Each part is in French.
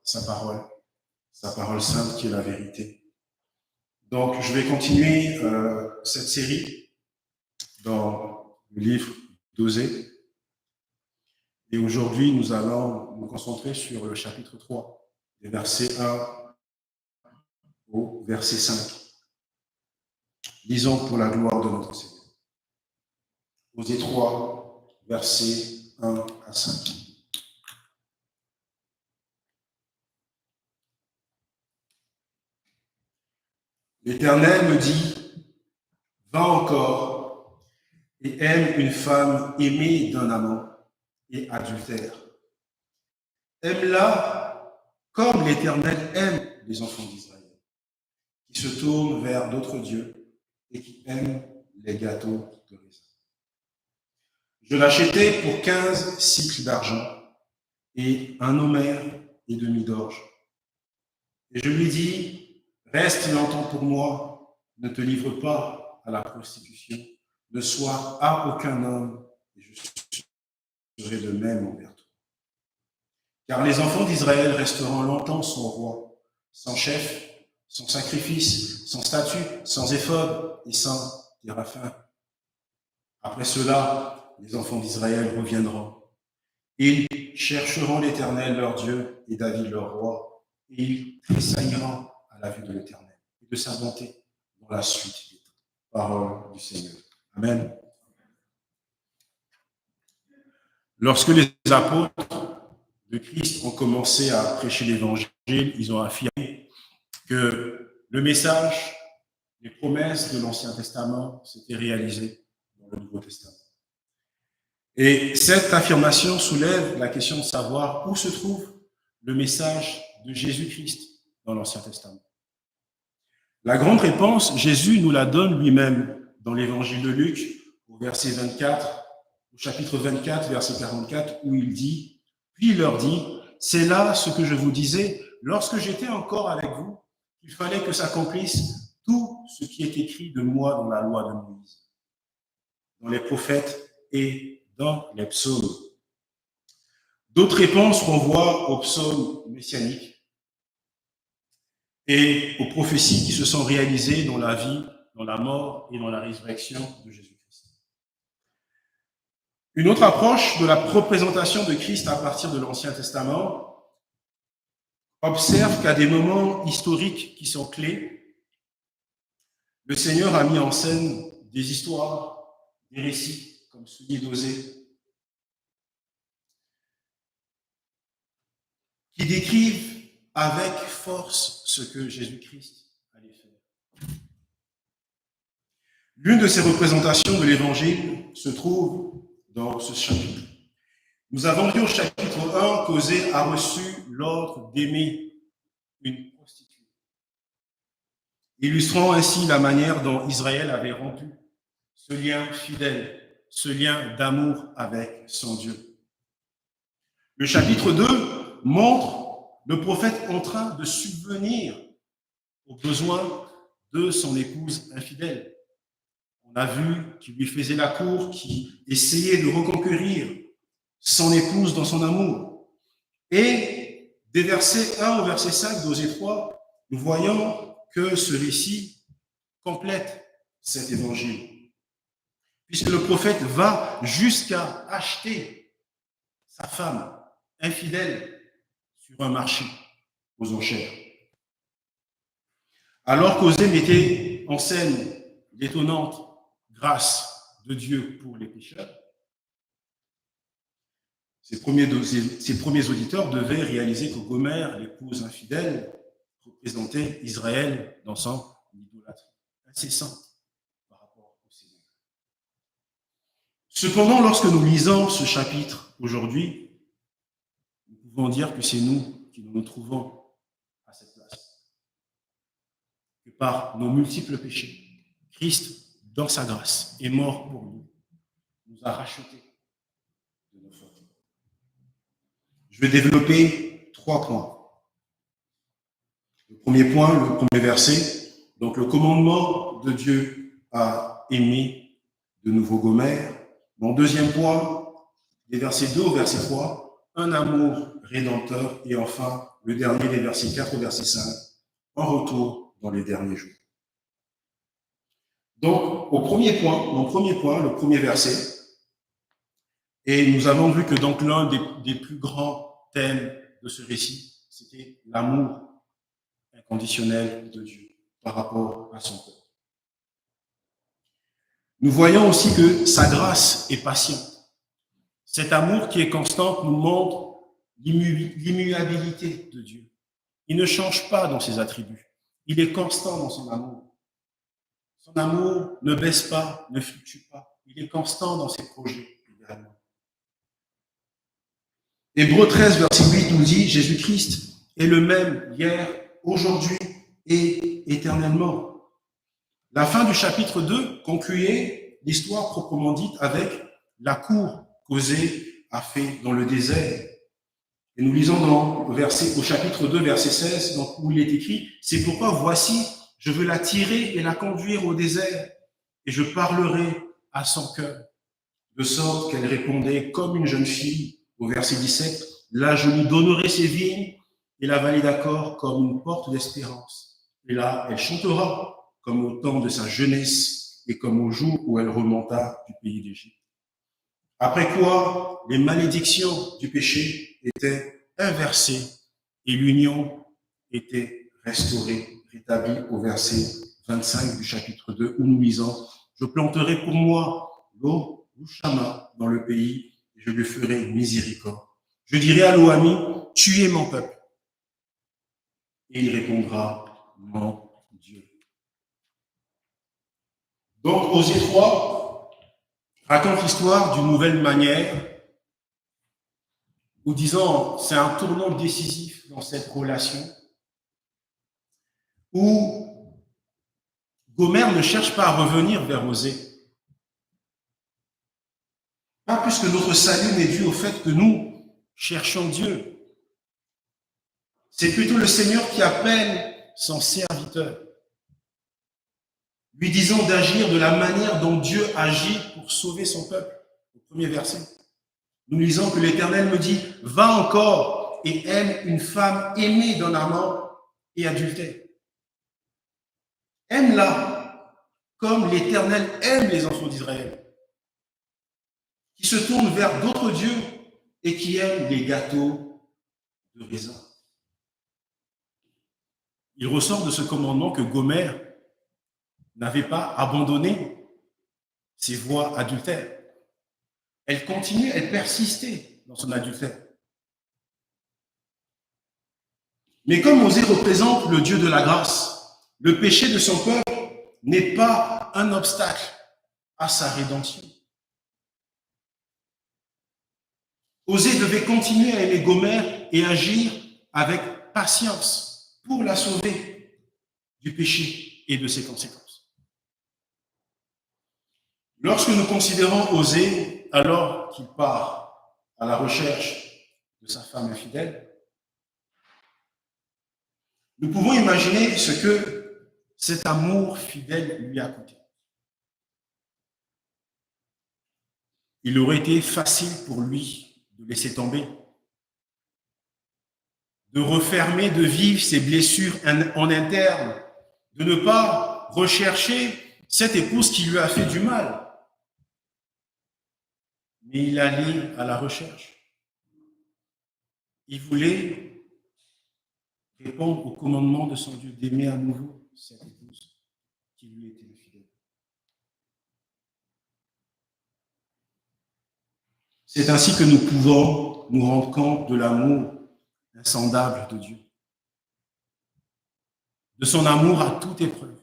sa parole sainte qui est la vérité. Donc, je vais continuer cette série dans le livre d'Osée. Et aujourd'hui, nous allons nous concentrer sur le chapitre 3, des versets 1 au verset 5. Lisons pour la gloire de notre Seigneur. Osée 3, versets 1 à 5. L'Éternel me dit, va encore et aime une femme aimée d'un amant et adultère. Aime-la comme l'Éternel aime les enfants d'Israël, qui se tournent vers d'autres dieux et qui aiment les gâteaux de raisin. Je l'achetai pour 15 cycles d'argent et 1 homère et demi d'orge. Et je lui dis, reste longtemps pour moi, ne te livre pas à la prostitution, ne sois à aucun homme, et je serai de même envers toi. Car les enfants d'Israël resteront longtemps sans roi, sans chef, sans sacrifice, sans statut, sans éphod et sans téraphim. Après cela, les enfants d'Israël reviendront. Ils chercheront l'Éternel leur Dieu et David leur roi, et ils tressailliront à la vue de l'Éternel et de sa bonté dans la suite des temps. Parole du Seigneur. Amen. Lorsque les apôtres de Christ ont commencé à prêcher l'Évangile, ils ont affirmé que le message, les promesses de l'Ancien Testament s'étaient réalisées dans le Nouveau Testament. Et cette affirmation soulève la question de savoir où se trouve le message de Jésus-Christ dans l'Ancien Testament. La grande réponse, Jésus nous la donne lui-même dans l'Évangile de Luc, au verset 24, au chapitre 24, verset 44, où il dit, puis il leur dit, c'est là ce que je vous disais lorsque j'étais encore avec vous, qu'il fallait que s'accomplisse tout ce qui est écrit de moi dans la loi de Moïse, dans les prophètes et dans les psaumes. D'autres réponses renvoient aux psaumes messianiques et aux prophéties qui se sont réalisées dans la vie, dans la mort et dans la résurrection de Jésus-Christ. Une autre approche de la représentation de Christ à partir de l'Ancien Testament observe qu'à des moments historiques qui sont clés, le Seigneur a mis en scène des histoires, des récits, comme celui d'Osée, qui décrivent avec force ce que Jésus-Christ allait faire. L'une de ces représentations de l'Évangile se trouve dans ce chapitre. Nous avons vu au chapitre 1 qu'Osée a reçu l'ordre d'aimer une prostituée, illustrant ainsi la manière dont Israël avait rompu ce lien fidèle, ce lien d'amour avec son Dieu. Le chapitre 2 montre le prophète en train de subvenir aux besoins de son épouse infidèle. On a vu qu'il lui faisait la cour, qu'il essayait de reconquérir son épouse dans son amour. Et des versets 1 au verset 5 d'Osée 3, nous voyons que ce récit complète cet évangile, puisque le prophète va jusqu'à acheter sa femme infidèle sur un marché aux enchères. Alors qu'Osée mettait en scène l'étonnante grâce de Dieu pour les pécheurs, ses premiers auditeurs devaient réaliser que Gomère, l'épouse infidèle, représentait Israël dans son idolâtrie incessante par rapport au Seigneur. Cependant, lorsque nous lisons ce chapitre aujourd'hui, nous pouvons dire que c'est nous qui nous trouvons à cette place. Que par nos multiples péchés, Christ, dans sa grâce, est mort pour nous, nous a rachetés de nos fautes. Je vais développer 3 points. Le premier point, le premier verset, donc le commandement de Dieu à aimer de nouveau Gomère. Mon deuxième point, des versets 2 au verset 3, un amour rédempteur. Et enfin, le dernier, les versets 4 au verset 5, un retour dans les derniers jours. Donc, mon premier point, le premier verset, et nous avons vu que donc l'un des plus grands thèmes de ce récit, c'était l'amour inconditionnel de Dieu par rapport à son peuple. Nous voyons aussi que sa grâce est patiente. Cet amour qui est constant nous montre l'immuabilité de Dieu. Il ne change pas dans ses attributs. Il est constant dans son amour. Son amour ne baisse pas, ne fluctue pas. Il est constant dans ses projets également. Hébreux 13, verset 8 nous dit, Jésus-Christ est le même hier, aujourd'hui et éternellement. La fin du chapitre 2 concluait l'histoire proprement dite avec la cour qu'Osée a fait dans le désert. Et nous lisons au chapitre 2, verset 16, donc, où il est écrit, « C'est pourquoi voici, je veux la tirer et la conduire au désert, et je parlerai à son cœur, de sorte qu'elle répondait comme une jeune fille. » Au verset 17, « Là, je lui donnerai ses vignes et la vallée d'Accord comme une porte d'espérance. Et là, elle chantera comme au temps de sa jeunesse et comme au jour où elle remonta du pays d'Égypte. » Après quoi, les malédictions du péché étaient inversées et l'union était restaurée, rétablie au verset 25 du chapitre 2 où nous lisons « Je planterai pour moi l'eau Louchama dans le pays et je lui ferai miséricorde. Je dirai à l'Oami, tu es mon peuple. Et il répondra, mon Dieu. » Donc, Osée 3 raconte l'histoire d'une nouvelle manière, où disons, c'est un tournant décisif dans cette relation, où Gomère ne cherche pas à revenir vers Osée. Pas puisque notre salut n'est dû au fait que nous cherchons Dieu. C'est plutôt le Seigneur qui appelle son serviteur, lui disant d'agir de la manière dont Dieu agit pour sauver son peuple. Au premier verset, nous lisons que l'Éternel me dit, « Va encore et aime une femme aimée d'un amant et adultère. Aime-la comme l'Éternel aime les enfants d'Israël, qui se tournent vers d'autres dieux et qui aiment les gâteaux de raisin. » Il ressort de ce commandement que Gomère n'avait pas abandonné ses voies adultères. Elle continuait, elle persistait dans son adultère. Mais comme Osée représente le Dieu de la grâce, le péché de son peuple n'est pas un obstacle à sa rédemption. Osée devait continuer à aimer Gomère et agir avec patience pour la sauver du péché et de ses conséquences. Lorsque nous considérons Osée, alors qu'il part à la recherche de sa femme infidèle, nous pouvons imaginer ce que cet amour fidèle lui a coûté. Il aurait été facile pour lui de laisser tomber, de refermer, de vivre ses blessures en interne, de ne pas rechercher cette épouse qui lui a fait du mal. Mais il allait à la recherche. Il voulait répondre au commandement de son Dieu d'aimer à nouveau cette épouse qui lui était fidèle. C'est ainsi que nous pouvons nous rendre compte de l'amour insondable de Dieu, de son amour à toute épreuve.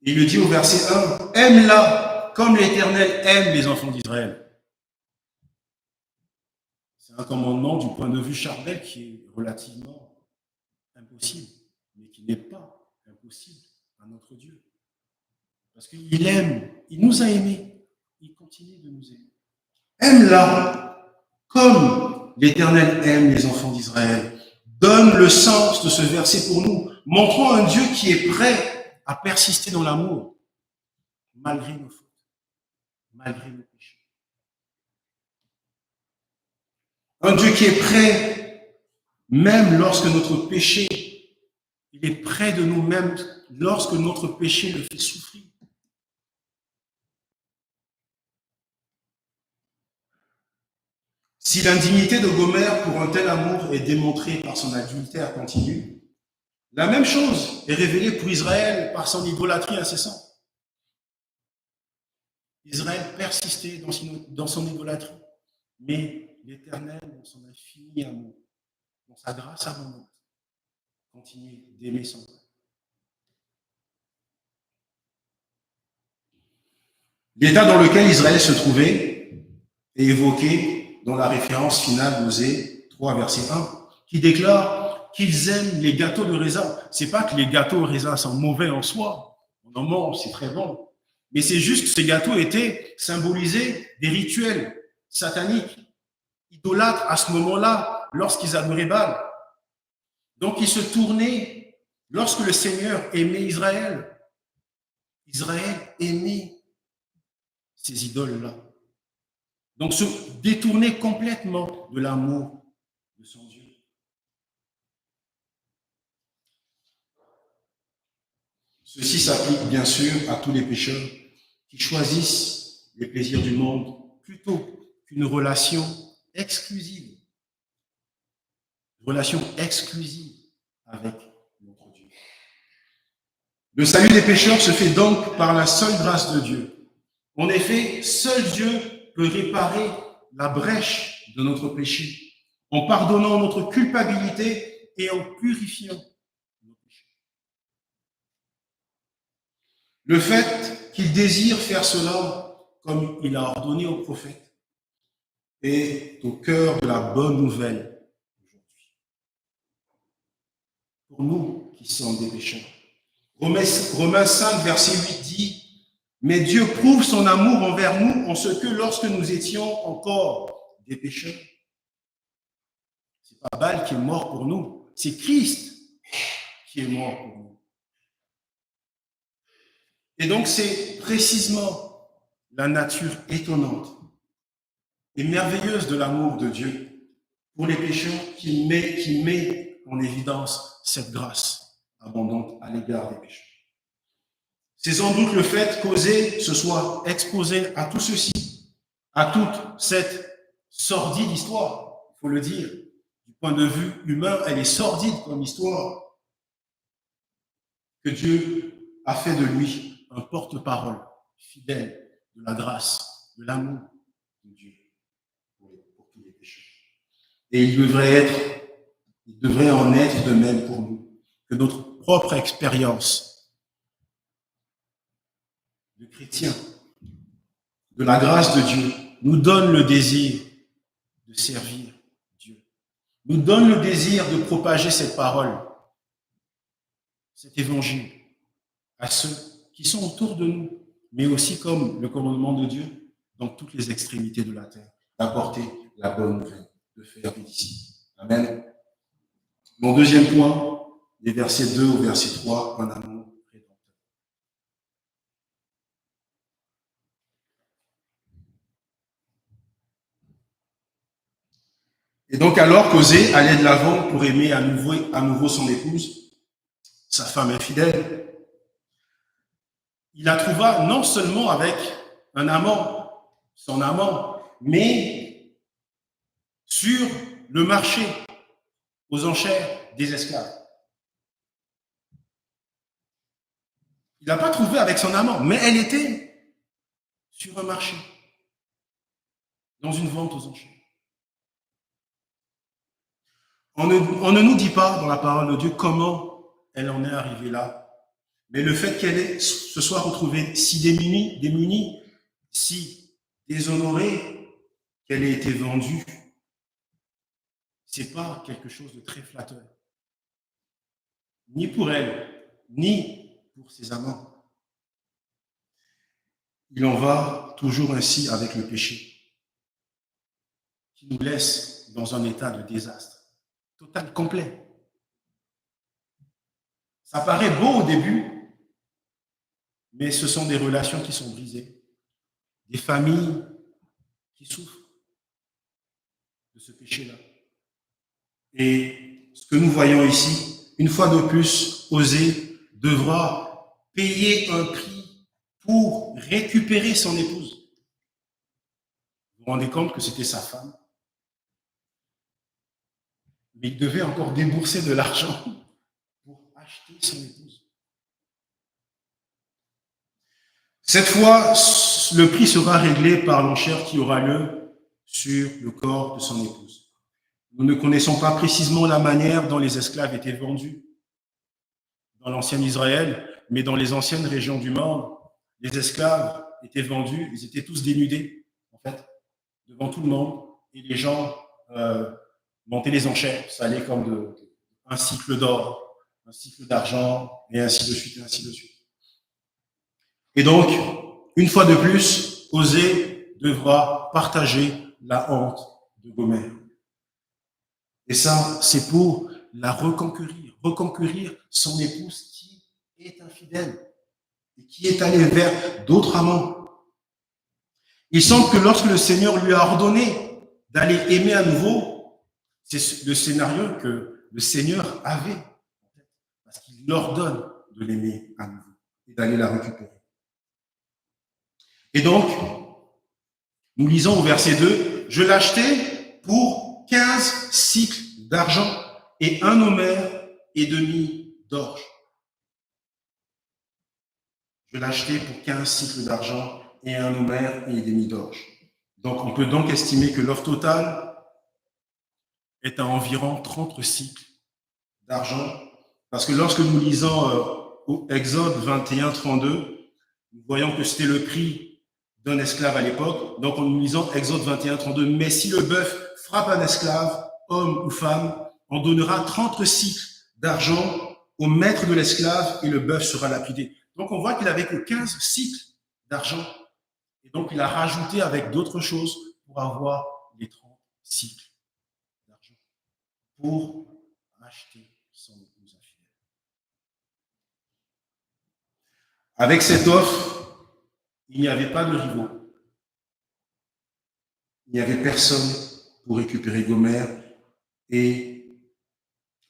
Il le dit au verset 1, « Aime-la comme l'Éternel aime les enfants d'Israël. » C'est un commandement du point de vue charnel qui est relativement impossible, mais qui n'est pas impossible à notre Dieu. Parce qu'il aime, il nous a aimés, il continue de nous aimer. Aime-la comme l'Éternel aime les enfants d'Israël. Donne le sens de ce verset pour nous. Montrons un Dieu qui est prêt à persister dans l'amour, malgré nos fautes, malgré nos péchés. Un Dieu qui est prêt, même lorsque notre péché, il est près de nous, même lorsque notre péché le fait souffrir. Si l'indignité de Gomère pour un tel amour est démontrée par son adultère continu, la même chose est révélée pour Israël par son idolâtrie incessante. Israël persistait dans son idolâtrie, mais l'Éternel, dans son infini amour, dans sa grâce abondante, continue d'aimer son peuple. L'état dans lequel Israël se trouvait est évoqué dans la référence finale d'Osée 3, verset 1, qui déclare qu'ils aiment les gâteaux de raisin. C'est pas que les gâteaux de raisin sont mauvais en soi. On en mange, c'est très bon. Mais c'est juste que ces gâteaux étaient symbolisés des rituels sataniques, idolâtres à ce moment-là, lorsqu'ils adoraient Baal. Donc ils se tournaient, lorsque le Seigneur aimait Israël, Israël aimait ces idoles-là. Donc se détourner complètement de l'amour de son Dieu. Ceci s'applique bien sûr à tous les pécheurs qui choisissent les plaisirs du monde plutôt qu'une relation exclusive. Relation exclusive avec notre Dieu. Le salut des pécheurs se fait donc par la seule grâce de Dieu. En effet, seul Dieu peut réparer la brèche de notre péché en pardonnant notre culpabilité et en purifiant nos péchés. Le fait qu'il désire faire cela comme il a ordonné aux prophètes est au cœur de la bonne nouvelle aujourd'hui. Pour nous qui sommes des pécheurs. Romains 5, verset 8 dit « Mais Dieu prouve son amour envers nous en ce que lorsque nous étions encore des pécheurs, c'est pas Baal qui est mort pour nous, c'est Christ qui est mort pour nous. » Et donc c'est précisément la nature étonnante et merveilleuse de l'amour de Dieu pour les pécheurs qui met en évidence cette grâce abondante à l'égard des pécheurs. C'est sans doute le fait qu'Osée se soit exposé à tout ceci, à toute cette sordide histoire, il faut le dire. Du point de vue humain, elle est sordide comme histoire, que Dieu a fait de lui un porte-parole fidèle de la grâce, de l'amour de Dieu pour tous les pécheurs. Et il devrait en être de même pour nous, que notre propre expérience de chrétien, de la grâce de Dieu, nous donne le désir de servir Dieu, nous donne le désir de propager cette parole, cet évangile à ceux qui sont autour de nous, mais aussi comme le commandement de Dieu dans toutes les extrémités de la terre, d'apporter la bonne nouvelle, de faire des disciples. Amen. Mon deuxième point, les versets 2 au verset 3, un amour rédempteur. Et donc, alors qu'Osée allait de l'avant pour aimer à nouveau son épouse, sa femme infidèle, il la trouva non seulement avec un amant, son amant, mais sur le marché, aux enchères des esclaves. Il n'a pas trouvé avec son amant, mais elle était sur un marché, dans une vente aux enchères. On ne nous dit pas dans la parole de Dieu comment elle en est arrivée là, mais le fait qu'elle se soit retrouvée si démunie, si déshonorée, qu'elle ait été vendue, c'est pas quelque chose de très flatteur, ni pour elle, ni pour ses amants. Il en va toujours ainsi avec le péché, qui nous laisse dans un état de désastre total, complet. Ça paraît beau au début, mais ce sont des relations qui sont brisées, des familles qui souffrent de ce péché-là. Et ce que nous voyons ici, une fois de plus, Osée devra payer un prix pour récupérer son épouse. Vous vous rendez compte que c'était sa femme, mais il devait encore débourser de l'argent pour acheter son épouse. Cette fois, le prix sera réglé par l'enchère qui aura lieu sur le corps de son épouse. Nous ne connaissons pas précisément la manière dont les esclaves étaient vendus dans l'ancien Israël, mais dans les anciennes régions du monde, les esclaves étaient vendus, ils étaient tous dénudés, en fait, devant tout le monde, et les gens montaient les enchères. Ça allait comme un cycle d'or, un cycle d'argent, et ainsi de suite, et ainsi de suite. Et donc, une fois de plus, Osée devra partager la honte de Gomère. Et ça, c'est pour la reconquérir son épouse qui est infidèle et qui est allée vers d'autres amants. Il semble que lorsque le Seigneur lui a ordonné d'aller aimer à nouveau, c'est le scénario que le Seigneur avait, parce qu'il ordonne de l'aimer à nouveau et d'aller la récupérer. Et donc, nous lisons au verset 2, « Je l'achetai pour 15 cycles d'argent et 1 homère et demi d'orge. » Je l'achetai pour 15 cycles d'argent et 1 homère et demi d'orge. Donc, on peut donc estimer que l'offre totale est à environ 30 cycles d'argent, parce que lorsque nous lisons au Exode 21, 32, nous voyons que c'était le prix d'un esclave à l'époque. Donc, nous lisons Exode 21, 32, « Mais si le bœuf frappe un esclave, homme ou femme, on donnera 30 cycles d'argent au maître de l'esclave et le bœuf sera lapidé. » Donc, on voit qu'il n'avait que 15 cycles d'argent. Et donc, il a rajouté avec d'autres choses pour avoir les 30 cycles d'argent pour acheter son épouse infidèle. Avec cette offre, il n'y avait pas de rivaux. Il n'y avait personne pour récupérer Gomère et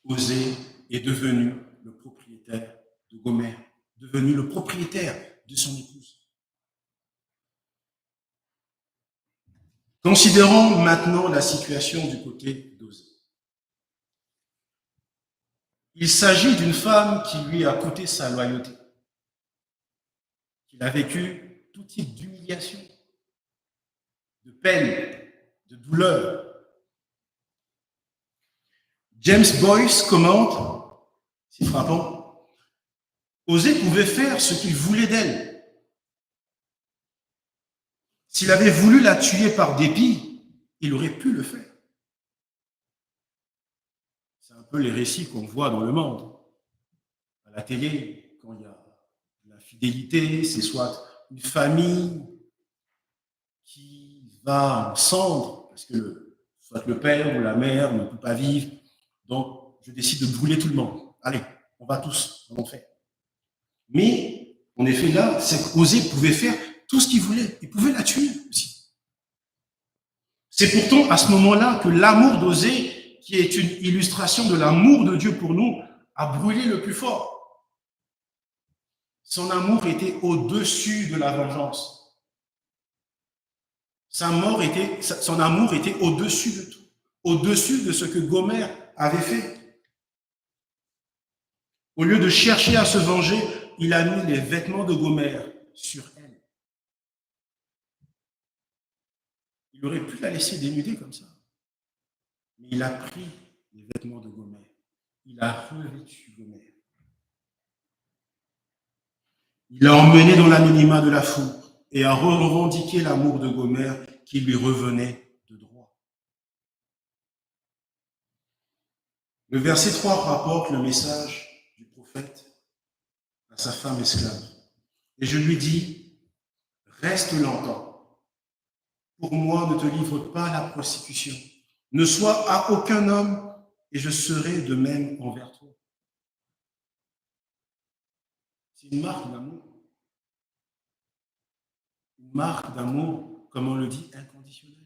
Osée est devenu le propriétaire de Gomère, devenu le propriétaire de son épouse. Considérons maintenant la situation du côté d'Osée. Il s'agit d'une femme qui lui a coûté sa loyauté, qu'il a vécu tout type d'humiliation, de peine, de douleur. James Boyce commente, c'est frappant, Osée pouvait faire ce qu'il voulait d'elle. S'il avait voulu la tuer par dépit, il aurait pu le faire. C'est un peu les récits qu'on voit dans le monde. À la télé, quand il y a de l'infidélité, c'est soit une famille qui va en cendres, parce que soit le père ou la mère ne peut pas vivre, donc je décide de brûler tout le monde. Allez, on va tous en enfer. Mais, en effet, là, c'est qu'Osée pouvait faire tout ce qu'il voulait. Il pouvait la tuer aussi. C'est pourtant à ce moment-là que l'amour d'Osée, qui est une illustration de l'amour de Dieu pour nous, a brûlé le plus fort. Son amour était au-dessus de la vengeance. Son amour était au-dessus de tout, au-dessus de ce que Gomère avait fait. Au lieu de chercher à se venger, il a mis les vêtements de Gomère sur elle. Il aurait pu la laisser dénudée comme ça. Mais il a pris les vêtements de Gomère. Il a revêtu Gomère. Il l'a emmené dans l'anonymat de la foule et a revendiqué l'amour de Gomère qui lui revenait de droit. Le verset 3 rapporte le message du prophète à sa femme esclave. Et je lui dis, reste longtemps. Pour moi, ne te livre pas à la prostitution. Ne sois à aucun homme et je serai de même envers toi. C'est une marque d'amour. Une marque d'amour, comme on le dit, inconditionnel.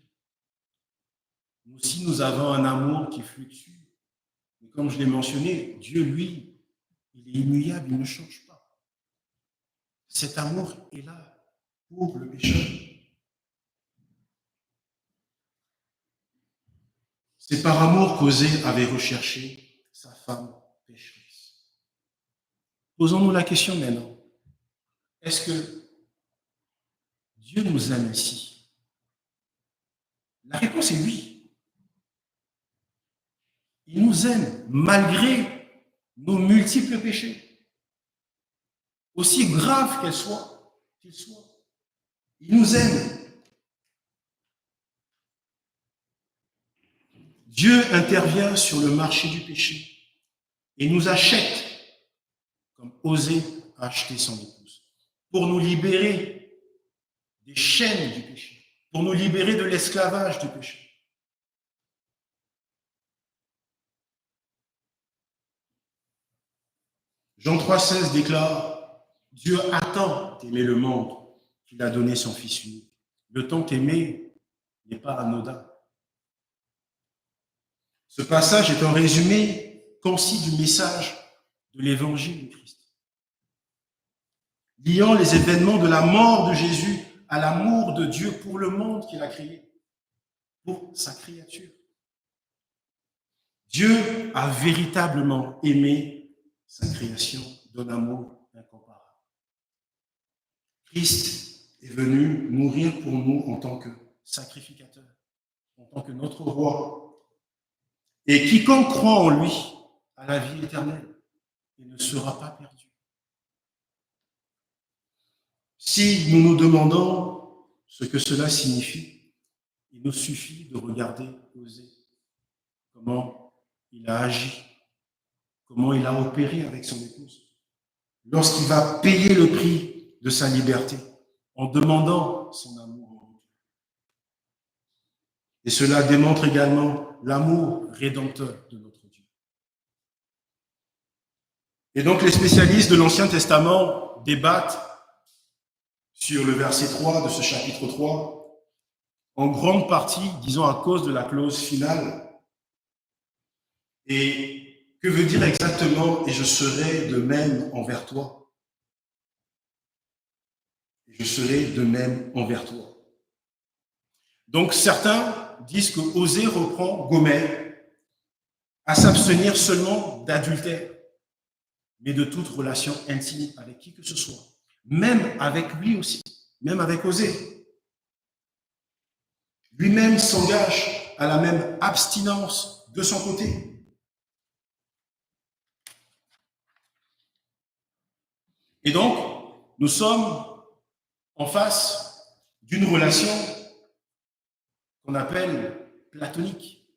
Nous aussi, nous avons un amour qui fluctue. Mais comme je l'ai mentionné, Dieu, lui, il est immuable, il ne change pas. Cet amour est là pour le pécheur. C'est par amour qu'Osée avait recherché sa femme pécheresse. Posons-nous la question maintenant. Est-ce que Dieu nous aime ainsi? La réponse est oui. Il nous aime malgré nos multiples péchés. Aussi graves qu'ils soient. Il nous aime. Dieu intervient sur le marché du péché et nous achète, comme Osée a acheté son épouse, pour nous libérer des chaînes du péché, pour nous libérer de l'esclavage du péché. Jean 3,16 déclare « Dieu attend d'aimer le monde qu'il a donné son Fils unique. Le temps qu'aimer n'est pas anodin. » Ce passage est un résumé concis du message de l'évangile du Christ, liant les événements de la mort de Jésus à l'amour de Dieu pour le monde qu'il a créé, pour sa créature. Dieu a véritablement aimé sa création d'un amour incomparable. Christ est venu mourir pour nous en tant que sacrificateur, en tant que notre roi. Et quiconque croit en lui a la vie éternelle et ne sera pas perdu. Si nous nous demandons ce que cela signifie, il nous suffit de regarder Osée, comment il a agi, comment il a opéré avec son épouse, lorsqu'il va payer le prix de sa liberté en demandant son amour en retour. Et cela démontre également l'amour rédempteur de notre Dieu. Et donc les spécialistes de l'Ancien Testament débattent sur le verset 3 de ce chapitre 3, en grande partie, disons, à cause de la clause finale. Et que veut dire exactement « et je serai de même envers toi » ? Et je serai de même envers toi. Donc certains disent que Osée reprend Gomère à s'abstenir seulement d'adultère, mais de toute relation intime avec qui que ce soit, même avec lui aussi, même avec Osée. Lui-même s'engage à la même abstinence de son côté. Et donc, nous sommes en face d'une relation qu'on appelle platonique,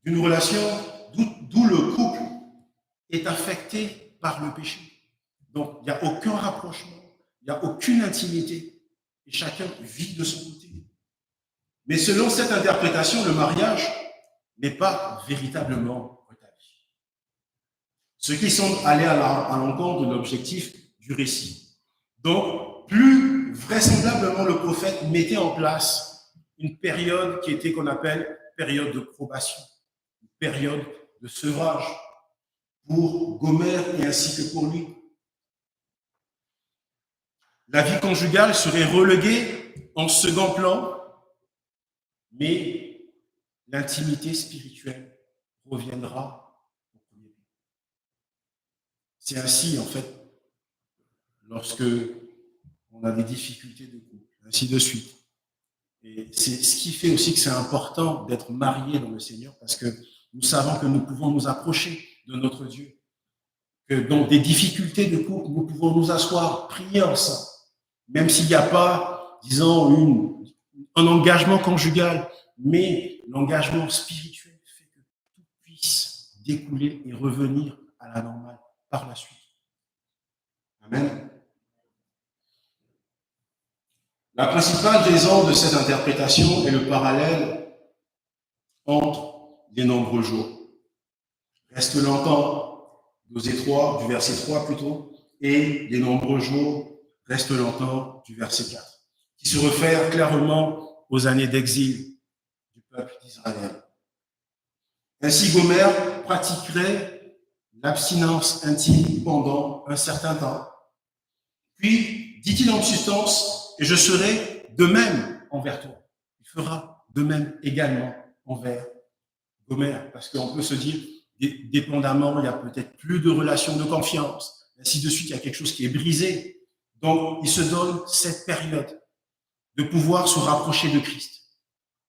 d'une relation d'où le couple est affecté par le péché. Donc, il n'y a aucun rapprochement, il n'y a aucune intimité, et chacun vit de son côté. Mais selon cette interprétation, le mariage n'est pas véritablement rétabli. Ceux qui sont allés à l'encontre de l'objectif du récit. Donc, plus vraisemblablement, le prophète mettait en place une période qui était qu'on appelle période de probation, une période de sevrage pour Gomère et ainsi que pour lui. La vie conjugale serait reléguée en second plan, mais l'intimité spirituelle reviendra au premier plan. C'est ainsi, en fait, lorsque on a des difficultés de couple, ainsi de suite. Et c'est ce qui fait aussi que c'est important d'être marié dans le Seigneur, parce que nous savons que nous pouvons nous approcher de notre Dieu, que dans des difficultés de couple, nous pouvons nous asseoir, prier ensemble, même s'il n'y a pas, disons, un engagement conjugal, mais l'engagement spirituel fait que tout puisse découler et revenir à la normale par la suite. Amen. La principale raison de cette interprétation est le parallèle entre les nombreux jours. Reste longtemps, d'Osée 3, du verset 3 plutôt, et les nombreux jours, reste longtemps, du verset 4, qui se réfère clairement aux années d'exil peuple d'Israël. Ainsi, Gomère pratiquerait l'abstinence intime pendant un certain temps. Puis, dit-il en substance, et je serai de même envers toi. Il fera de même également envers Gomère, parce qu'on peut se dire, dépendamment, il y a peut-être plus de relations de confiance, ainsi de suite, il y a quelque chose qui est brisé. Donc, il se donne cette période de pouvoir se rapprocher de Christ.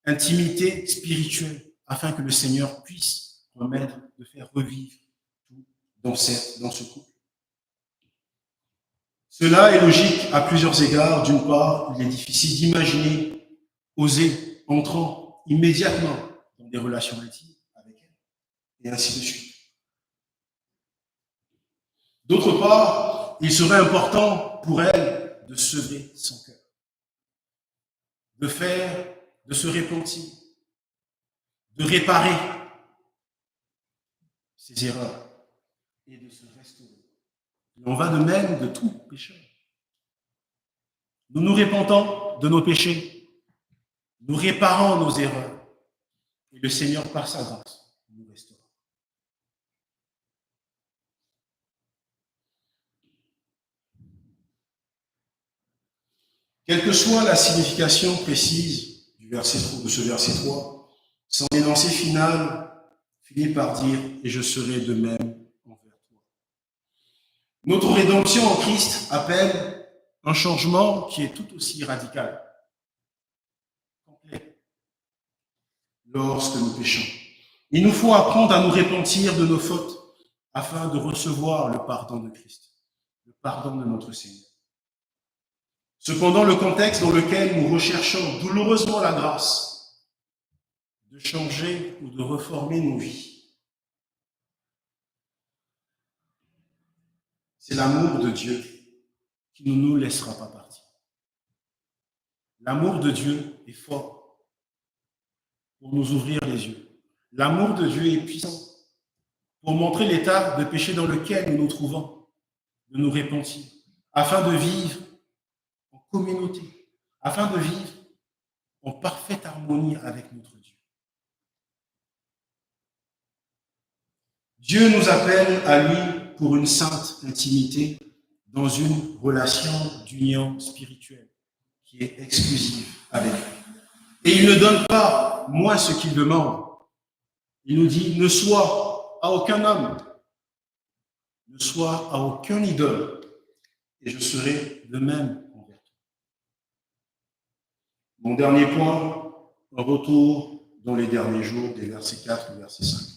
Intimité spirituelle, afin que le Seigneur puisse remettre, de faire revivre tout dans ce couple. Cela est logique à plusieurs égards. D'une part, il est difficile d'imaginer, oser, entrant immédiatement dans des relations intimes avec elle, et ainsi de suite. D'autre part, il serait important pour elle de sevrer son cœur, de se repentir, de réparer ses erreurs et de se restaurer. Il en va de même de tout pécheur. Nous nous repentons de nos péchés, nous réparons nos erreurs, et le Seigneur, par sa grâce, nous restaure. Quelle que soit la signification précise de ce verset 3, son énoncé final finit par dire « Et je serai de même envers toi ». Notre rédemption en Christ appelle un changement qui est tout aussi radical, complet, lorsque nous péchons. Il nous faut apprendre à nous repentir de nos fautes afin de recevoir le pardon de Christ, le pardon de notre Seigneur. Cependant, le contexte dans lequel nous recherchons douloureusement la grâce de changer ou de reformer nos vies, c'est l'amour de Dieu qui ne nous laissera pas partir. L'amour de Dieu est fort pour nous ouvrir les yeux. L'amour de Dieu est puissant pour montrer l'état de péché dans lequel nous nous trouvons, de nous repentir, afin de vivre en communauté, afin de vivre en parfaite harmonie avec notre Dieu. Dieu nous appelle à lui pour une sainte intimité dans une relation d'union spirituelle qui est exclusive avec lui. Et il ne donne pas moins ce qu'il demande. Il nous dit, ne sois à aucun homme, ne sois à aucun idole, et je serai de même envers toi. Mon dernier point, un retour dans les derniers jours des versets 4 et verset 5.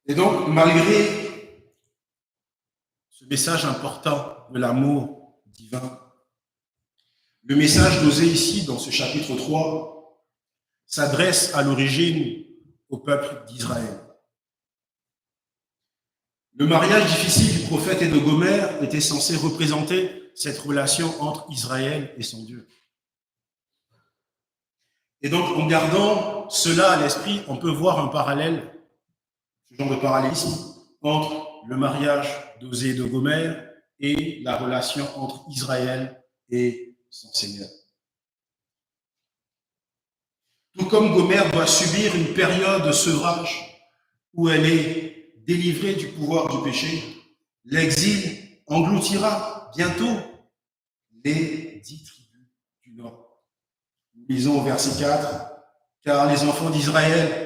Et donc, malgré ce message important de l'amour divin, le message dosé ici, dans ce chapitre 3, s'adresse à l'origine au peuple d'Israël. Le mariage difficile du prophète et de Gomère était censé représenter cette relation entre Israël et son Dieu. Et donc, en gardant cela à l'esprit, on peut voir un parallèle, ce genre de parallélisme, entre le mariage d'Osée et de Gomère et la relation entre Israël et son Seigneur. Tout comme Gomère doit subir une période de sevrage où elle est délivrée du pouvoir du péché, l'exil engloutira bientôt les 10 tribus du Nord. Nous lisons au verset 4, « Car les enfants d'Israël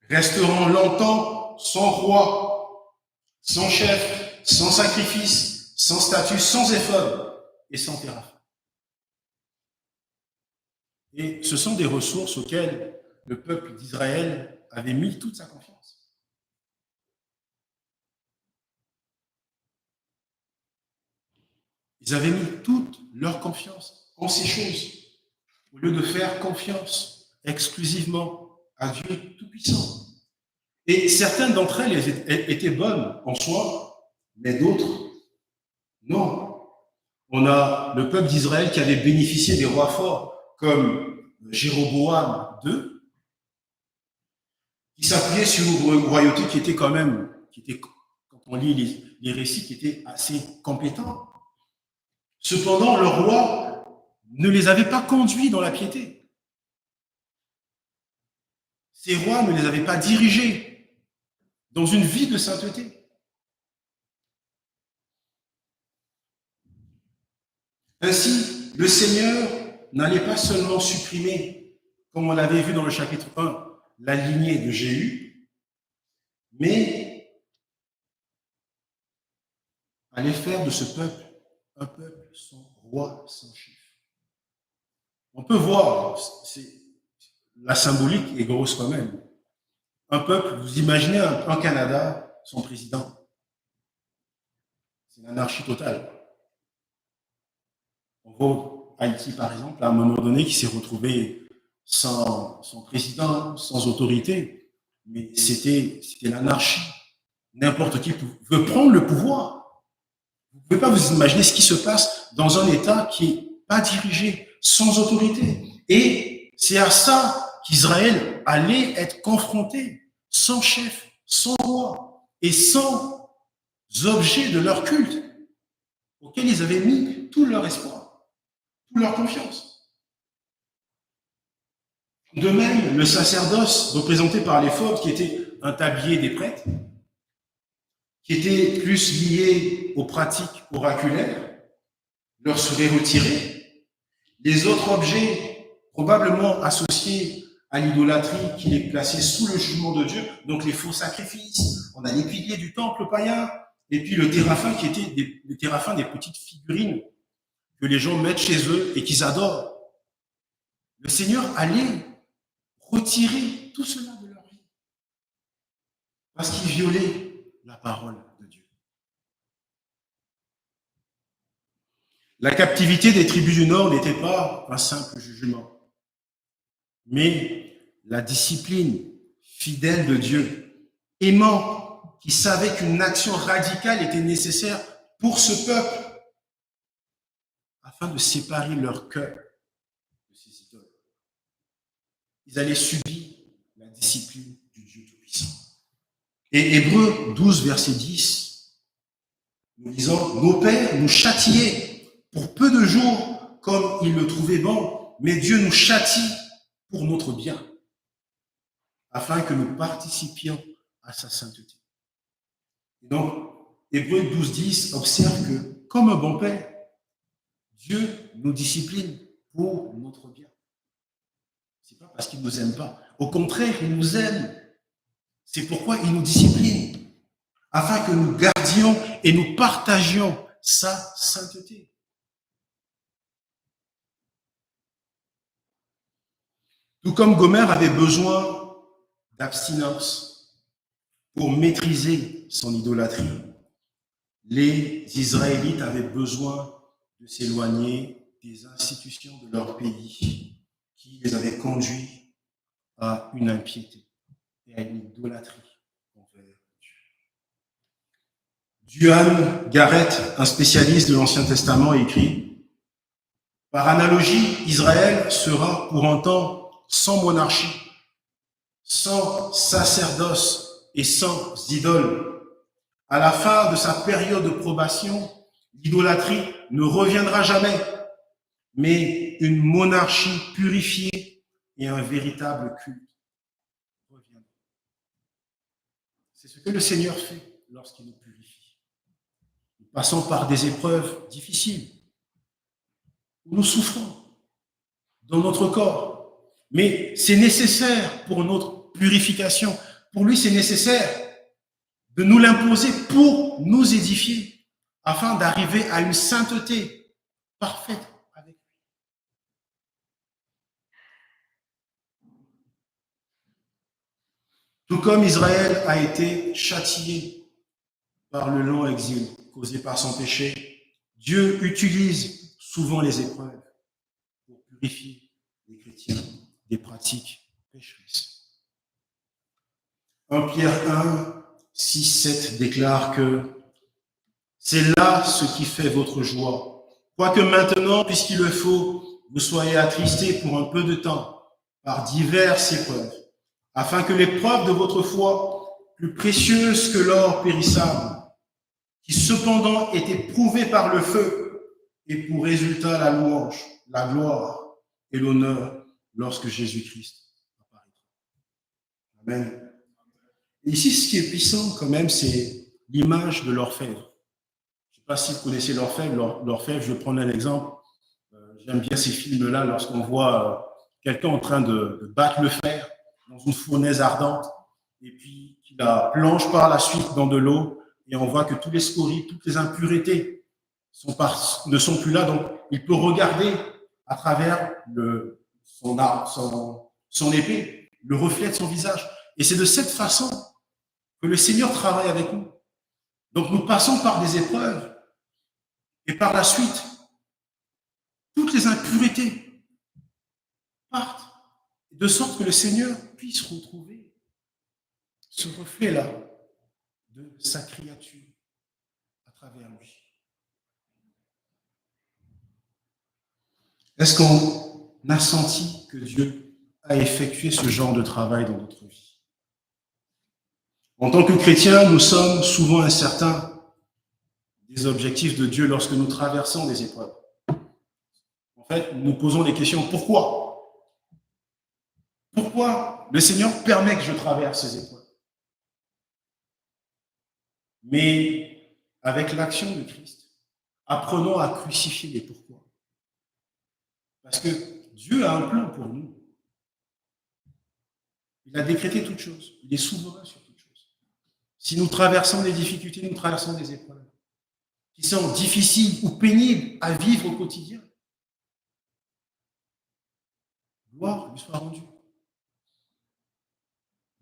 resteront longtemps sans roi, sans chef, sans sacrifice, sans statut, sans éphod et sans téraphim. » Et ce sont des ressources auxquelles le peuple d'Israël avait mis toute sa confiance. Ils avaient mis toute leur confiance en ces choses, au lieu de faire confiance exclusivement à Dieu Tout-Puissant. Et certaines d'entre elles étaient bonnes en soi, mais d'autres, non. On a le peuple d'Israël qui avait bénéficié des rois forts, comme Jéroboam II, qui s'appuyait sur une royauté qui était quand on lit les récits qui étaient assez compétents. Cependant, le roi ne les avait pas conduits dans la piété. Ces rois ne les avaient pas dirigés dans une vie de sainteté. Ainsi, le Seigneur n'allait pas seulement supprimer, comme on l'avait vu dans le chapitre 1, la lignée de Jéhu, mais allait faire de ce peuple un peuple sans roi, sans chef. On peut voir, la symbolique est grosse quand même. Un peuple, vous imaginez un Canada, son président. C'est l'anarchie totale. On voit Haïti, par exemple, à un moment donné, qui s'est retrouvé sans son président, sans autorité. Mais c'était l'anarchie. N'importe qui veut prendre le pouvoir. Vous ne pouvez pas vous imaginer ce qui se passe dans un État qui n'est pas dirigé, sans autorité. Et c'est à ça qu'Israël allait être confronté, sans chef, sans roi et sans objet de leur culte, auquel ils avaient mis tout leur espoir, toute leur confiance. De même, le sacerdoce, représenté par l'éphod, qui était un tablier des prêtres, qui était plus lié aux pratiques oraculaires, leur serait retiré. Les autres objets, probablement associés à l'idolâtrie, qui les plaçaient sous le jugement de Dieu, donc les faux sacrifices, on a les piliers du temple païen, et puis le téraphin, qui était des téraphins, des petites figurines que les gens mettent chez eux et qu'ils adorent. Le Seigneur allait retirer tout cela de leur vie, parce qu'ils violaient la parole de Dieu. La captivité des tribus du Nord n'était pas un simple jugement, mais la discipline fidèle de Dieu, aimant, qui savait qu'une action radicale était nécessaire pour ce peuple, afin de séparer leur cœur de ces idoles. Ils allaient subir la discipline du Dieu Tout-Puissant. Et Hébreux 12, verset 10, nous disons, nos pères nous châtiaient pour peu de jours comme ils le trouvaient bon, mais Dieu nous châtie pour notre bien, afin que nous participions à sa sainteté. Et donc, Hébreux 12, 10 observe que, comme un bon père, Dieu nous discipline pour notre bien. Ce n'est pas parce qu'il ne nous aime pas. Au contraire, il nous aime. C'est pourquoi il nous discipline, afin que nous gardions et nous partagions sa sainteté. Tout comme Gomère avait besoin d'abstinence pour maîtriser son idolâtrie, les Israélites avaient besoin de s'éloigner des institutions de leur pays qui les avaient conduits à une impiété et à une idolâtrie envers Dieu. Duane Garrett, un spécialiste de l'Ancien Testament, écrit « Par analogie, Israël sera pour un temps sans monarchie, sans sacerdoce et sans idole. À la fin de sa période de probation, l'idolâtrie ne reviendra jamais, mais une monarchie purifiée et un véritable culte reviendront. » C'est ce que le Seigneur fait lorsqu'il nous purifie. Nous passons par des épreuves difficiles, où nous souffrons dans notre corps, mais c'est nécessaire pour notre purification. Pour lui, c'est nécessaire de nous l'imposer pour nous édifier, afin d'arriver à une sainteté parfaite avec lui. Tout comme Israël a été châtié par le long exil causé par son péché, Dieu utilise souvent les épreuves pour purifier les chrétiens des pratiques pécheresses. 1 Pierre 1, 6, 7 déclare que c'est là ce qui fait votre joie. Quoique maintenant, puisqu'il le faut, vous soyez attristés pour un peu de temps par diverses épreuves, afin que l'épreuve de votre foi, plus précieuse que l'or périssable, qui cependant est éprouvé par le feu, et pour résultat la louange, la gloire et l'honneur lorsque Jésus-Christ apparaîtra. Amen. Et ici, ce qui est puissant quand même, c'est l'image de l'orfèvre. Je ne sais pas si vous connaissez l'orfèvre. L'orfèvre, je vais prendre un exemple. J'aime bien ces films-là lorsqu'on voit quelqu'un en train de battre le fer dans une fournaise ardente et puis qui la plonge par la suite dans de l'eau et on voit que tous les scories, toutes les impuretés ne sont plus là. Donc, il peut regarder à travers son arme, son épée, le reflet de son visage. Et c'est de cette façon que le Seigneur travaille avec nous. Donc, nous passons par des épreuves et par la suite, toutes les impuretés partent, de sorte que le Seigneur puisse retrouver ce reflet-là de sa créature à travers lui. Est-ce qu'on a senti que Dieu a effectué ce genre de travail dans notre vie? En tant que chrétiens, nous sommes souvent incertains des objectifs de Dieu lorsque nous traversons des épreuves. En fait, nous posons des questions. Pourquoi? Pourquoi le Seigneur permet que je traverse ces épreuves? Mais avec l'action de Christ, apprenons à crucifier les pourquoi. Parce que Dieu a un plan pour nous. Il a décrété toutes choses. Il est souverain sur toutes choses. Si nous traversons des difficultés, nous traversons des épreuves qui sont difficiles ou pénibles à vivre au quotidien, gloire lui soit rendue.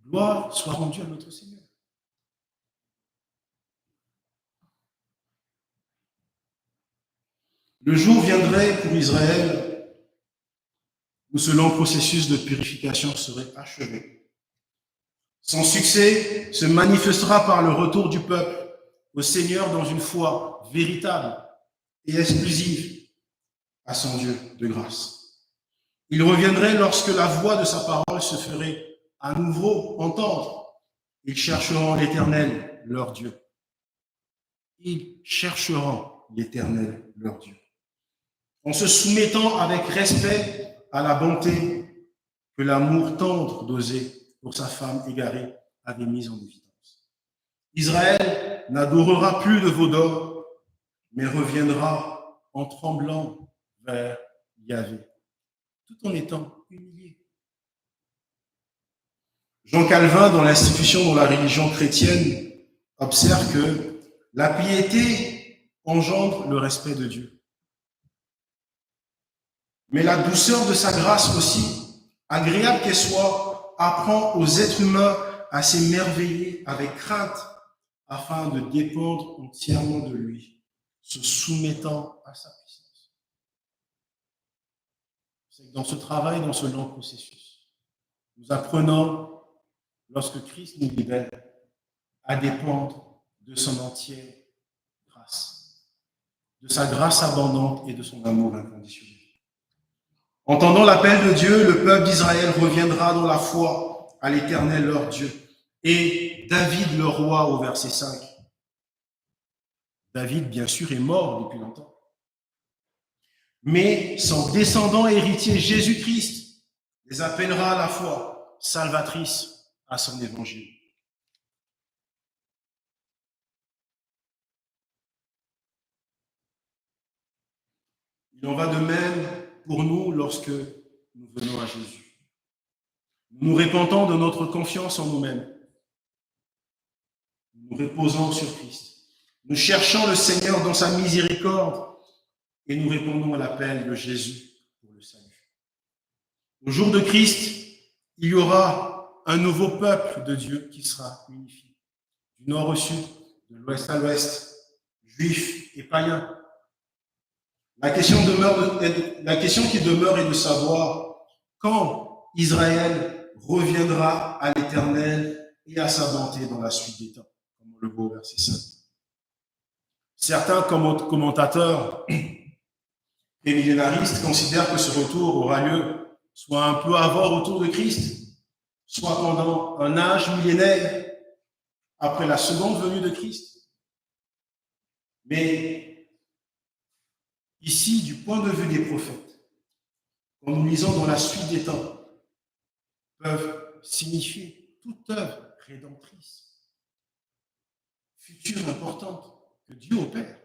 Gloire soit rendue à notre Seigneur. Le jour viendrait pour Israël où ce long processus de purification serait achevé. Son succès se manifestera par le retour du peuple au Seigneur dans une foi véritable et exclusive à son Dieu de grâce. Il reviendrait lorsque la voix de sa parole se ferait à nouveau entendre. Ils chercheront l'Éternel, leur Dieu. Ils chercheront l'Éternel, leur Dieu. En se soumettant avec respect à la bonté que l'amour tendre d'Osée pour sa femme égarée avait mise en évidence. Israël n'adorera plus de veau d'or, mais reviendra en tremblant vers Yahvé, tout en étant humilié. Jean Calvin, dans l'institution de la religion chrétienne, observe que la piété engendre le respect de Dieu. Mais la douceur de sa grâce aussi, agréable qu'elle soit, apprend aux êtres humains à s'émerveiller avec crainte afin de dépendre entièrement de lui, se soumettant à sa puissance. C'est que dans ce travail, dans ce long processus, nous apprenons, lorsque Christ nous libère, à dépendre de son entière grâce, de sa grâce abondante et de son amour inconditionnel. Entendant l'appel de Dieu, le peuple d'Israël reviendra dans la foi à l'Éternel leur Dieu. Et David, le roi, au verset 5. David, bien sûr, est mort depuis longtemps. Mais son descendant héritier, Jésus-Christ, les appellera à la foi salvatrice à son évangile. Il en va de même pour nous lorsque nous venons à Jésus. Nous nous répandons de notre confiance en nous-mêmes. Nous nous reposons sur Christ. Nous cherchons le Seigneur dans sa miséricorde et nous répondons à l'appel de Jésus pour le salut. Au jour de Christ, il y aura un nouveau peuple de Dieu qui sera unifié. Du nord au sud, de l'ouest à l'ouest, juifs et païens. La question qui demeure est de savoir quand Israël reviendra à l'Éternel et à sa bonté dans la suite des temps, comme on le voit au verset 5. Certains commentateurs et millénaristes considèrent que ce retour aura lieu soit un peu avant le retour de Christ, soit pendant un âge millénaire après la seconde venue de Christ. Mais ici, du point de vue des prophètes, quand nous lisons dans la suite des temps, peuvent signifier toute œuvre rédemptrice, future importante, que Dieu opère.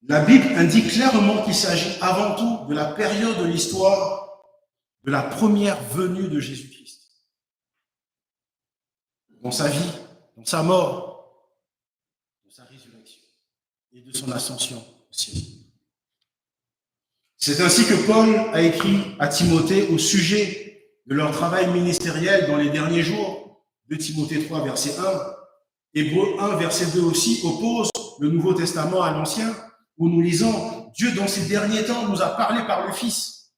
La Bible indique clairement qu'il s'agit avant tout de la période de l'histoire de la première venue de Jésus-Christ. Dans sa vie, dans sa mort, dans sa résurrection et de son ascension au ciel. C'est ainsi que Paul a écrit à Timothée au sujet de leur travail ministériel dans les derniers jours, de Timothée 3, verset 1. Hébreux 1, verset 2 aussi oppose le Nouveau Testament à l'Ancien, où nous lisons « Dieu, dans ces derniers temps, nous a parlé par le Fils ».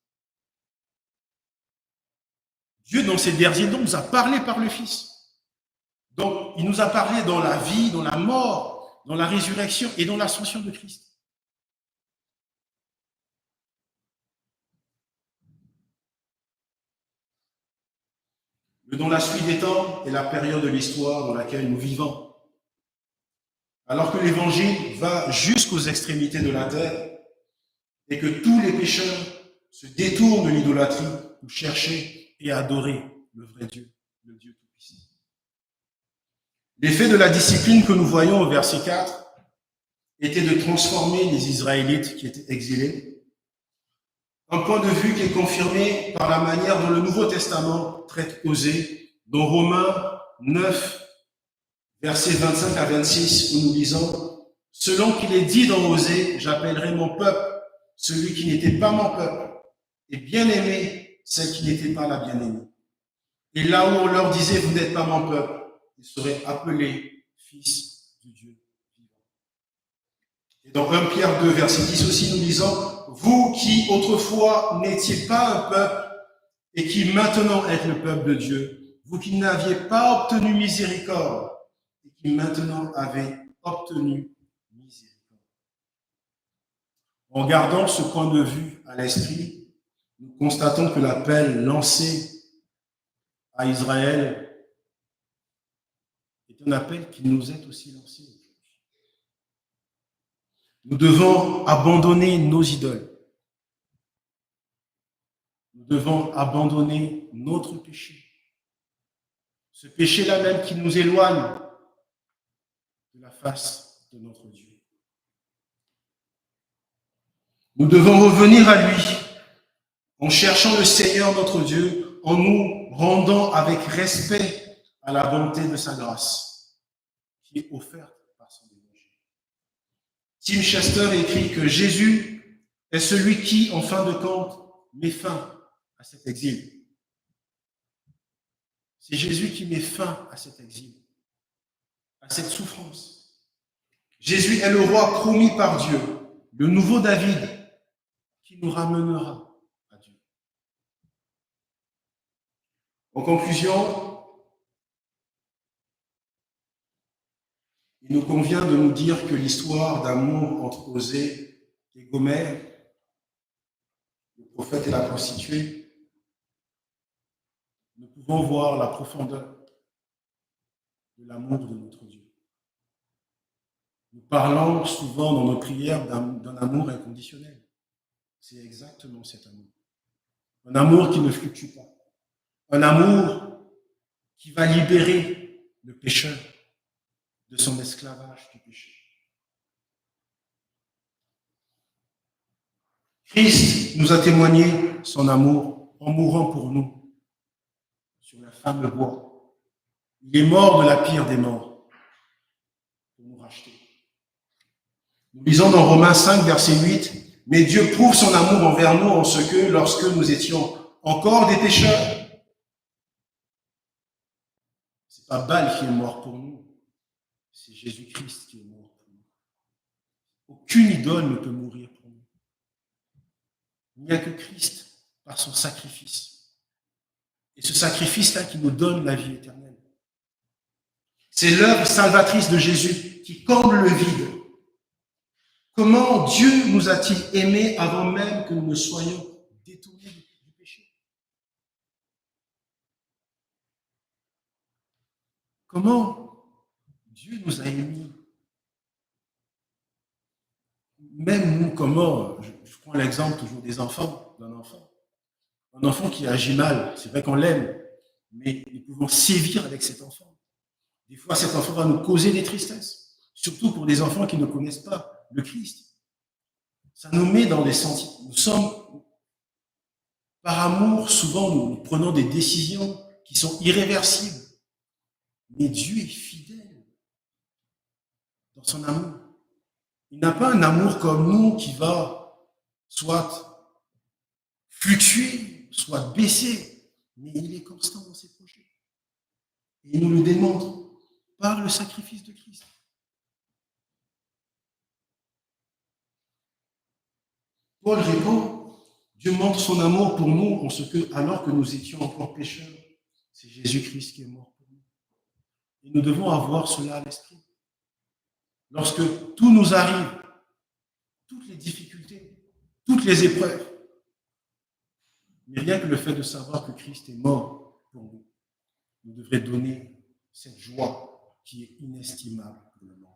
Dieu, dans ces derniers temps, nous a parlé par le Fils. Donc, il nous a parlé dans la vie, dans la mort, dans la résurrection et dans l'ascension de Christ. Mais dans la suite des temps et la période de l'histoire dans laquelle nous vivons, alors que l'Évangile va jusqu'aux extrémités de la terre et que tous les pécheurs se détournent de l'idolâtrie pour chercher et adorer le vrai Dieu, le Dieu Tout-Puissant. L'effet de la discipline que nous voyons au verset 4 était de transformer les Israélites qui étaient exilés. Un point de vue qui est confirmé par la manière dont le Nouveau Testament traite Osée, dans Romains 9, versets 25 à 26, où nous lisons « Selon qu'il est dit dans Osée, j'appellerai mon peuple celui qui n'était pas mon peuple, et bien-aimé celle qui n'était pas la bien-aimée. Et là où on leur disait, vous n'êtes pas mon peuple, ils seraient appelés fils du Dieu vivant. » Et dans 1 Pierre 2, verset 10 aussi, nous lisons, vous qui autrefois n'étiez pas un peuple et qui maintenant êtes le peuple de Dieu, vous qui n'aviez pas obtenu miséricorde et qui maintenant avez obtenu miséricorde. En gardant ce point de vue à l'esprit, nous constatons que l'appel lancé à Israël est un appel qui nous est aussi lancé aujourd'hui. Nous devons abandonner nos idoles. Nous devons abandonner notre péché. Ce péché-là même qui nous éloigne de la face de notre Dieu. Nous devons revenir à lui en cherchant le Seigneur notre Dieu, en nous rendant avec respect à la bonté de sa grâce qui est offerte par son évangile. Tim Chester écrit que Jésus est celui qui, en fin de compte, met fin à cet exil. C'est Jésus qui met fin à cet exil, à cette souffrance. Jésus est le roi promis par Dieu, le nouveau David, qui nous ramènera à Dieu. En conclusion, il nous convient de nous dire que l'histoire d'amour entre Osée et Gomère, le prophète et la prostituée, nous pouvons voir la profondeur de l'amour de notre Dieu. Nous parlons souvent dans nos prières d'un amour inconditionnel. C'est exactement cet amour. Un amour qui ne fluctue pas. Un amour qui va libérer le pécheur de son esclavage du péché. Christ nous a témoigné son amour en mourant pour nous sur la fameux bois. Il est mort de la pire des morts pour nous racheter. Nous lisons dans Romains 5, verset 8, « Mais Dieu prouve son amour envers nous en ce que, lorsque nous étions encore des pécheurs, » c'est pas Baal qui est mort pour nous, c'est Jésus-Christ qui est mort pour nous. Aucune idole ne peut mourir pour nous. Il n'y a que Christ par son sacrifice. Et ce sacrifice-là qui nous donne la vie éternelle. C'est l'œuvre salvatrice de Jésus qui comble le vide. Comment Dieu nous a-t-il aimés avant même que nous ne soyons détournés du péché? Comment Dieu nous a aimés même nous, comment, je prends l'exemple toujours des enfants, d'un enfant. Un enfant qui agit mal, c'est vrai qu'on l'aime, mais nous pouvons sévir avec cet enfant. Des fois, cet enfant va nous causer des tristesses, surtout pour des enfants qui ne connaissent pas le Christ. Ça nous met dans des sentiments. Nous sommes, par amour, souvent, nous prenons des décisions qui sont irréversibles. Mais Dieu est fidèle dans son amour. Il n'a pas un amour comme nous qui va soit fluctuer, soit baisser, mais il est constant dans ses projets. Et il nous le démontre par le sacrifice de Christ. Paul répond, Dieu montre son amour pour nous en ce que, alors que nous étions encore pécheurs, c'est Jésus-Christ qui est mort pour nous. Et nous devons avoir cela à l'esprit. Lorsque tout nous arrive, toutes les difficultés, toutes les épreuves, mais rien que le fait de savoir que Christ est mort pour nous, nous devrait donner cette joie qui est inestimable pour le monde.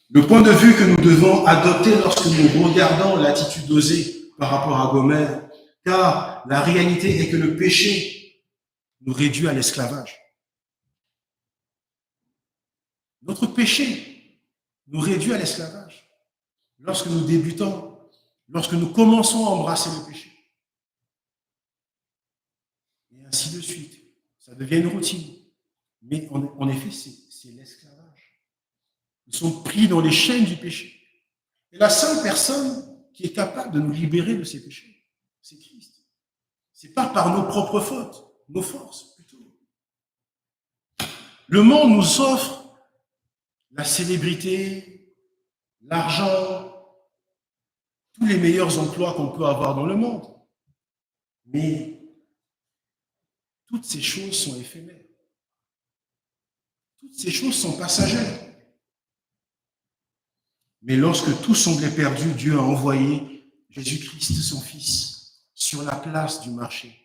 Le point de vue que nous devons adopter lorsque nous regardons l'attitude d'Osée par rapport à Gomère, car la réalité est que le péché nous réduit à l'esclavage. Notre péché nous réduit à l'esclavage. Lorsque nous débutons, lorsque nous commençons à embrasser le péché. Et ainsi de suite. Ça devient une routine. Mais en effet, c'est l'esclavage. Nous sommes pris dans les chaînes du péché. Et la seule personne qui est capable de nous libérer de ces péchés, c'est Christ. Ce n'est pas par nos propres fautes, nos forces plutôt. Le monde nous offre la célébrité, l'argent, tous les meilleurs emplois qu'on peut avoir dans le monde. Mais toutes ces choses sont éphémères. Toutes ces choses sont passagères. Mais lorsque tout semblait perdu, Dieu a envoyé Jésus-Christ, son Fils, sur la place du marché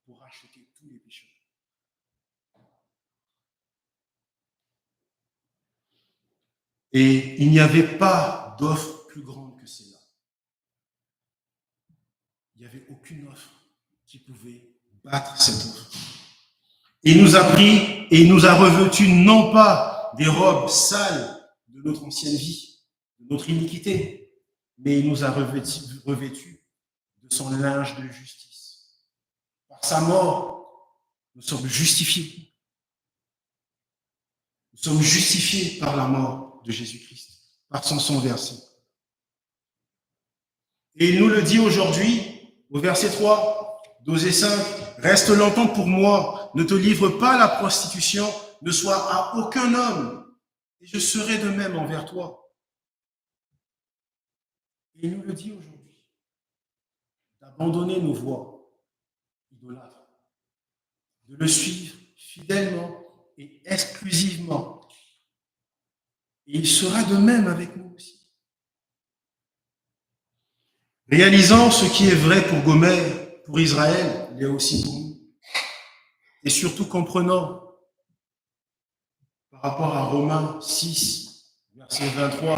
pour racheter tous les pécheurs. Et il n'y avait pas d'offre plus grande que celle-là. Il n'y avait aucune offre qui pouvait battre cette offre. Il nous a pris et il nous a revêtus non pas des robes sales de notre ancienne vie, de notre iniquité, mais il nous a revêtus de son linge de justice. Par sa mort, nous sommes justifiés. Nous sommes justifiés par la mort de Jésus-Christ, par son sang versé. Et il nous le dit aujourd'hui, au verset 3 d'Osée 5, « Reste longtemps pour moi, ne te livre pas à la prostitution, ne sois à aucun homme, et je serai de même envers toi. » Et il nous le dit aujourd'hui, d'abandonner nos voies idolâtres, de le suivre fidèlement et exclusivement. Et il sera de même avec nous aussi. Réalisant ce qui est vrai pour Gomère, pour Israël, il est aussi pour nous. Et surtout comprenant, par rapport à Romains 6, verset 23,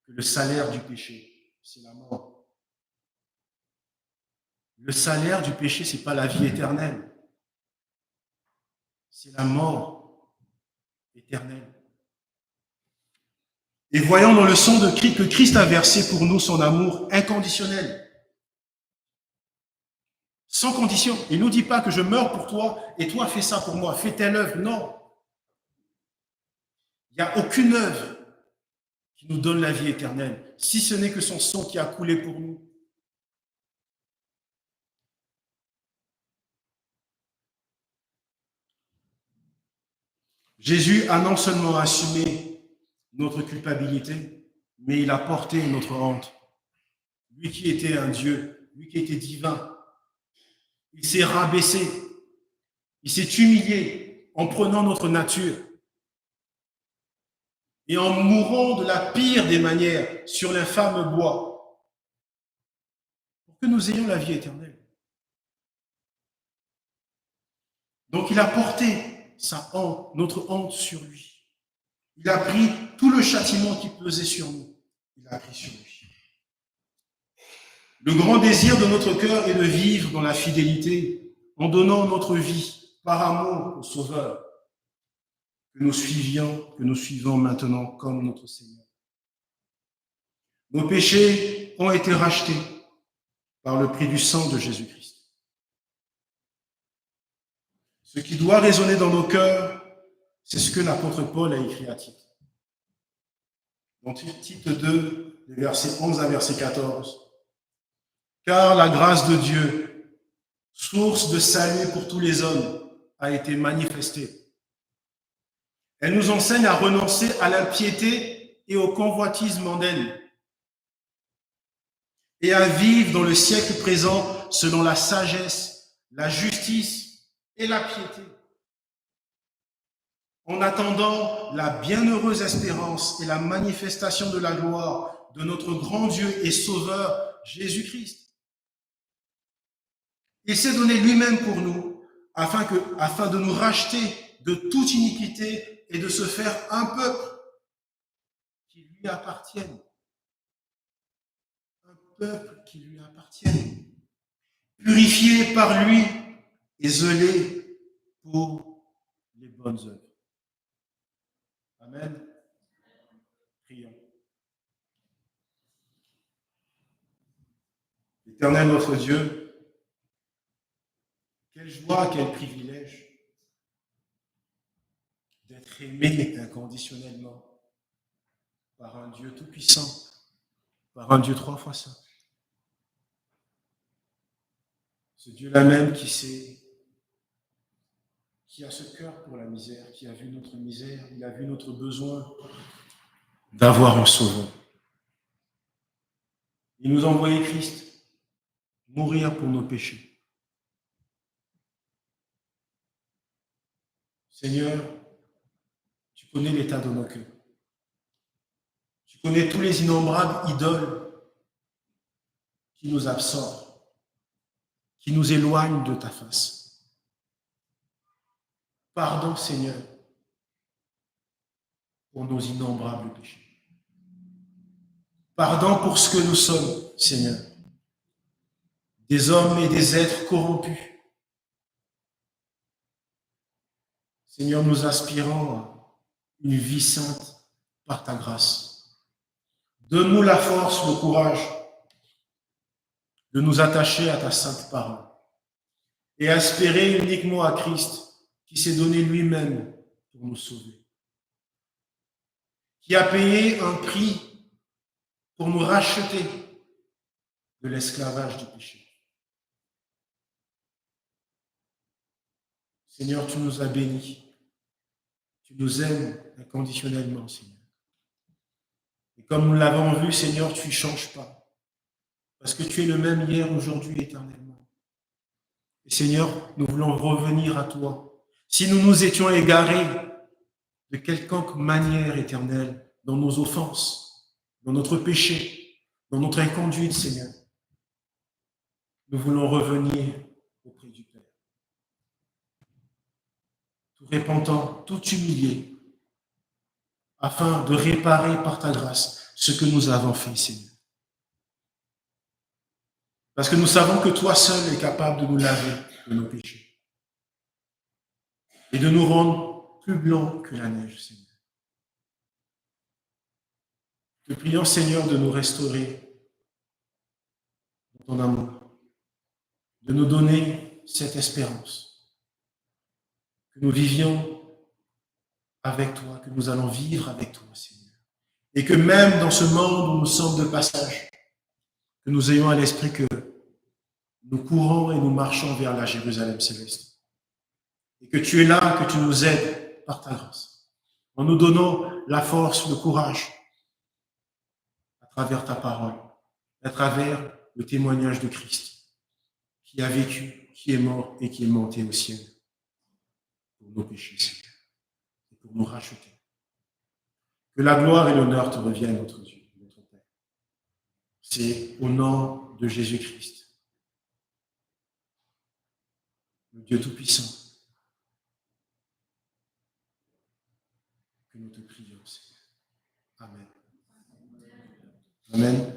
que le salaire du péché, c'est la mort. Le salaire du péché, ce n'est pas la vie éternelle. C'est la mort éternelle. Et voyons dans le sang de Christ que Christ a versé pour nous son amour inconditionnel. Sans condition. Il ne nous dit pas que je meurs pour toi et toi fais ça pour moi, fais telle œuvre. Non. Il n'y a aucune œuvre qui nous donne la vie éternelle, si ce n'est que son sang qui a coulé pour nous. Jésus a non seulement assumé notre culpabilité, mais il a porté notre honte. Lui qui était un Dieu, lui qui était divin, il s'est rabaissé, il s'est humilié en prenant notre nature et en mourant de la pire des manières sur l'infâme bois pour que nous ayons la vie éternelle. Donc il a porté sa honte, notre honte sur lui. Il a pris tout le châtiment qui pesait sur nous, il a pris sur lui. Le grand désir de notre cœur est de vivre dans la fidélité, en donnant notre vie par amour au Sauveur, que nous suivons maintenant comme notre Seigneur. Nos péchés ont été rachetés par le prix du sang de Jésus-Christ. Ce qui doit résonner dans nos cœurs, c'est ce que l'apôtre Paul a écrit à Tite. Dans Tite 2, les versets 11 à verset 14. Car la grâce de Dieu, source de salut pour tous les hommes, a été manifestée. Elle nous enseigne à renoncer à l'impiété et au convoitise mondaine et à vivre dans le siècle présent selon la sagesse, la justice et la piété, en attendant la bienheureuse espérance et la manifestation de la gloire de notre grand Dieu et Sauveur Jésus-Christ. Il s'est donné lui-même pour nous, afin de nous racheter de toute iniquité et de se faire un peuple qui lui appartienne. Un peuple qui lui appartienne. Purifié par lui et zélé pour les bonnes œuvres. Amen. Prions. Éternel notre Dieu, quelle joie, quel privilège d'être aimé inconditionnellement par un Dieu tout-puissant, par un Dieu 3 fois saint. Ce Dieu-là même qui a ce cœur pour la misère, qui a vu notre misère, il a vu notre besoin d'avoir un sauveur. Il nous a envoyé Christ mourir pour nos péchés. Seigneur, tu connais l'état de nos cœurs. Tu connais tous les innombrables idoles qui nous absorbent, qui nous éloignent de ta face. Pardon, Seigneur, pour nos innombrables péchés. Pardon pour ce que nous sommes, Seigneur. Des hommes et des êtres corrompus. Seigneur, nous aspirons à une vie sainte par ta grâce. Donne-nous la force, le courage de nous attacher à ta sainte parole et espérer uniquement à Christ qui s'est donné lui-même pour nous sauver, qui a payé un prix pour nous racheter de l'esclavage du péché. Seigneur, tu nous as bénis. Tu nous aimes inconditionnellement, Seigneur. Et comme nous l'avons vu, Seigneur, tu ne changes pas. Parce que tu es le même hier, aujourd'hui, éternellement. Et Seigneur, nous voulons revenir à toi. Si nous nous étions égarés de quelconque manière éternelle dans nos offenses, dans notre péché, dans notre inconduite, Seigneur, nous voulons revenir auprès du Père. Tout repentant, tout humilié, afin de réparer par ta grâce ce que nous avons fait, Seigneur. Parce que nous savons que toi seul es capable de nous laver de nos péchés et de nous rendre plus blancs que la neige, Seigneur. Te prions, Seigneur, de nous restaurer dans ton amour, de nous donner cette espérance, que nous vivions avec toi, que nous allons vivre avec toi, Seigneur. Et que même dans ce monde où nous sommes de passage, que nous ayons à l'esprit que nous courons et nous marchons vers la Jérusalem céleste. Et que tu es là, que tu nous aides par ta grâce, en nous donnant la force, le courage, à travers ta parole, à travers le témoignage de Christ, qui a vécu, qui est mort et qui est monté au ciel pour nos péchés, Seigneur, et pour nous racheter. Que la gloire et l'honneur te reviennent, notre Dieu, notre Père. C'est au nom de Jésus-Christ, le Dieu Tout-Puissant, que nous te prions, Seigneur. Amen. Amen.